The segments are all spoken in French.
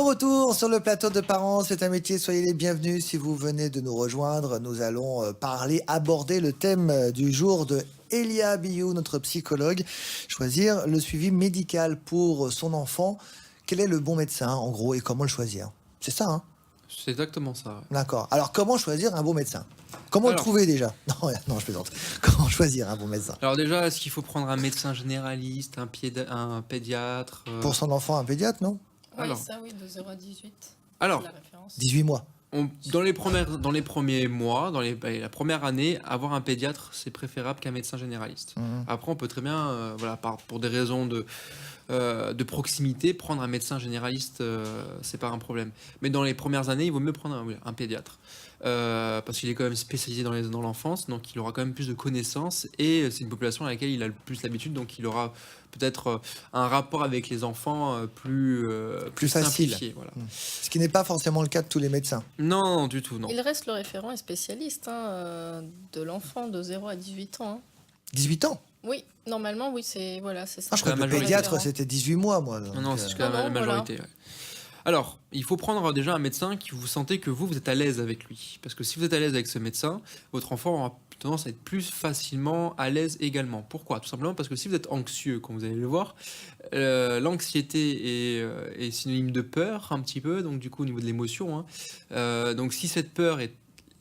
retour sur le plateau de Parents, c'est un métier, soyez les bienvenus. Si vous venez de nous rejoindre, nous allons aborder le thème du jour de Elia Biou, notre psychologue. Choisir le suivi médical pour son enfant. Quel est le bon médecin, en gros, et comment le choisir? C'est ça, hein? C'est exactement ça. Ouais. D'accord. Alors, comment choisir un bon médecin? Comment le trouver déjà? Non, non, je plaisante. Comment choisir un bon médecin? Alors déjà, est-ce qu'il faut prendre un médecin généraliste, un pédiatre Pour son enfant, un pédiatre, non? Oui, Alors. ça oui, de 0 à 18. Alors, C'est la référence. 18 mois. dans les premiers mois, la première année, avoir un pédiatre, c'est préférable qu'un médecin généraliste. Après, on peut très bien, pour des raisons de proximité, prendre un médecin généraliste, c'est pas un problème. Mais dans les premières années, il vaut mieux prendre un pédiatre. Parce qu'il est quand même spécialisé dans l'enfance, donc il aura quand même plus de connaissances et c'est une population à laquelle il a le plus l'habitude, donc il aura peut-être un rapport avec les enfants plus facile. simplifié. Voilà. Ce qui n'est pas forcément le cas de tous les médecins. Non, du tout, non. Il reste le référent et spécialiste de l'enfant de 0 à 18 ans. 18 ans? Oui, normalement, oui, c'est ça. Ah, je crois que le pédiatre, c'était 18 mois, moi. Donc, Non, c'est jusqu'à la majorité. Ouais. Alors, il faut prendre déjà un médecin qui vous sentez que vous êtes à l'aise avec lui. Parce que si vous êtes à l'aise avec ce médecin, votre enfant aura tendance à être plus facilement à l'aise également. Pourquoi? Tout simplement parce que si vous êtes anxieux, comme vous allez le voir, l'anxiété est synonyme de peur un petit peu, donc du coup au niveau de l'émotion. Donc si cette peur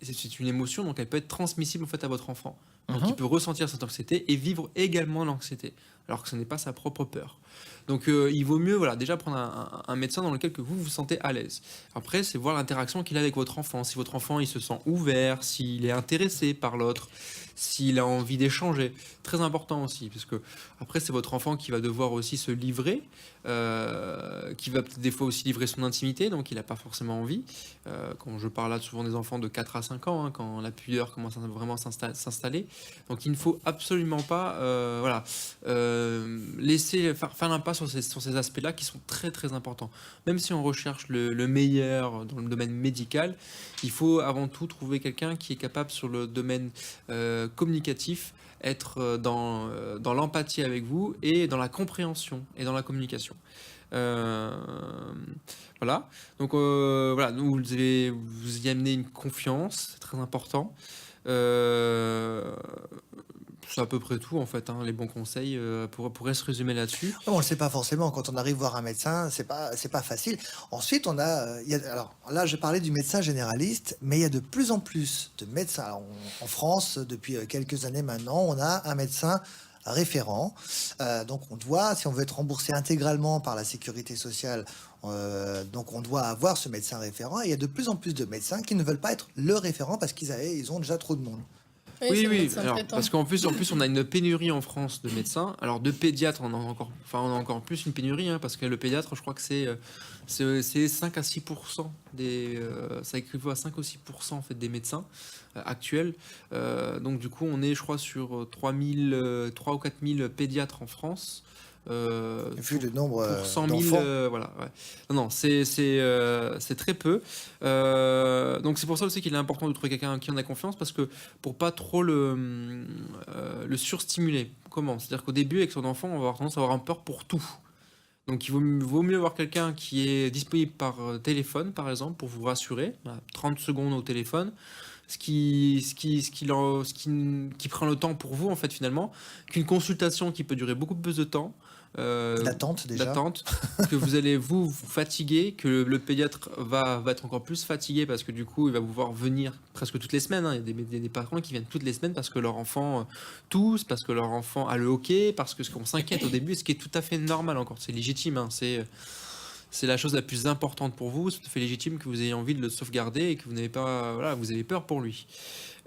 c'est une émotion, donc elle peut être transmissible en fait à votre enfant. Donc il peut ressentir cette anxiété et vivre également l'anxiété, alors que ce n'est pas sa propre peur. Donc il vaut mieux déjà prendre un médecin dans lequel que vous vous sentez à l'aise. Après, c'est voir l'interaction qu'il a avec votre enfant. Si votre enfant il se sent ouvert, s'il est intéressé par l'autre, s'il a envie d'échanger. Très important aussi, parce que après c'est votre enfant qui va devoir aussi se livrer, qui va peut-être des fois aussi livrer son intimité, donc il n'a pas forcément envie. Quand je parle là souvent des enfants de 4 à 5 ans, quand la pudeur commence à vraiment s'installer. Donc il ne faut absolument pas laisser faire l'impasse sur ces aspects-là qui sont très très importants. Même si on recherche le meilleur dans le domaine médical, il faut avant tout trouver quelqu'un qui est capable sur le domaine communicatif, être dans l'empathie avec vous et dans la compréhension et dans la communication. Voilà. Donc vous y amenez une confiance, c'est très important. C'est à peu près tout en fait, les bons conseils pourraient se résumer là-dessus. On ne le sait pas forcément quand on arrive voir un médecin, c'est pas facile. Ensuite, alors là, je parlais du médecin généraliste, mais il y a de plus en plus de médecins. Alors, en France, depuis quelques années maintenant, on a un médecin référent. Donc on doit, si on veut être remboursé intégralement par la sécurité sociale, donc on doit avoir ce médecin référent. Et il y a de plus en plus de médecins qui ne veulent pas être le référent parce qu'ils ont déjà trop de monde. Oui. Alors, parce qu'en plus, on a une pénurie en France de médecins. Alors, de pédiatres, on a encore plus une pénurie, parce que le pédiatre, je crois que c'est 5 à 6% ça équivaut à 5 ou 6% en fait des médecins actuels. Donc, du coup, on est, je crois, sur 3 ou 4 000 pédiatres en France. Vu le nombre pour 100 000, voilà. Ouais. Non, c'est très peu. Donc c'est pour ça aussi qu'il est important de trouver quelqu'un qui en a confiance, parce que pour pas trop le surstimuler. Comment? C'est-à-dire qu'au début, avec son enfant, on va avoir tendance à avoir un peur pour tout. Donc il vaut mieux avoir quelqu'un qui est disponible par téléphone, par exemple, pour vous rassurer. 30 secondes au téléphone. Qui prend le temps pour vous, en fait, finalement, qu'une consultation qui peut durer beaucoup plus de temps. D'attente déjà. D'attente, que vous allez vous fatiguer, que le pédiatre va être encore plus fatigué parce que du coup il va vous voir venir presque toutes les semaines. Il y a des parents qui viennent toutes les semaines parce que leur enfant tousse, parce que leur enfant a le hoquet, parce que ce qu'on s'inquiète au début, ce qui est tout à fait normal encore, c'est légitime, c'est la chose la plus importante pour vous, c'est tout à fait légitime que vous ayez envie de le sauvegarder et que vous n'avez pas, vous avez peur pour lui.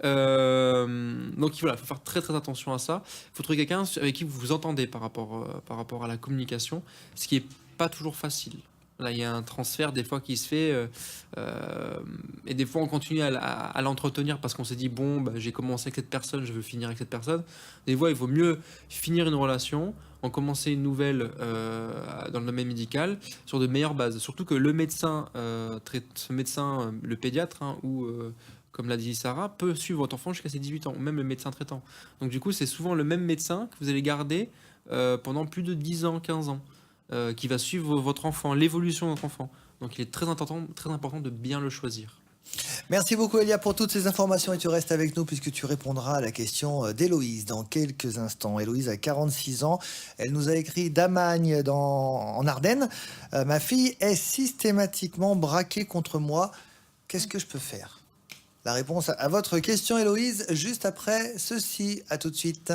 Donc il faut faire très très attention à ça. Il faut trouver quelqu'un avec qui vous vous entendez par rapport à la communication, ce qui est pas toujours facile. Là, il y a un transfert des fois qui se fait et des fois on continue à l'entretenir parce qu'on s'est dit j'ai commencé avec cette personne, je veux finir avec cette personne. Des fois, il vaut mieux finir une relation, en commencer une nouvelle dans le domaine médical sur de meilleures bases. Surtout que le médecin, le pédiatre ou comme l'a dit Sarah, peut suivre votre enfant jusqu'à ses 18 ans, ou même le médecin traitant. Donc du coup, c'est souvent le même médecin que vous allez garder pendant plus de 10 ans, 15 ans. Qui va suivre votre enfant, l'évolution de votre enfant. Donc il est très important de bien le choisir. Merci beaucoup Elia pour toutes ces informations et tu restes avec nous puisque tu répondras à la question d'Héloïse dans quelques instants. Héloïse a 46 ans, elle nous a écrit d'Amagne en Ardennes. Ma fille est systématiquement braquée contre moi, qu'est-ce que je peux faire? La réponse à votre question Héloïse juste après ceci, à tout de suite.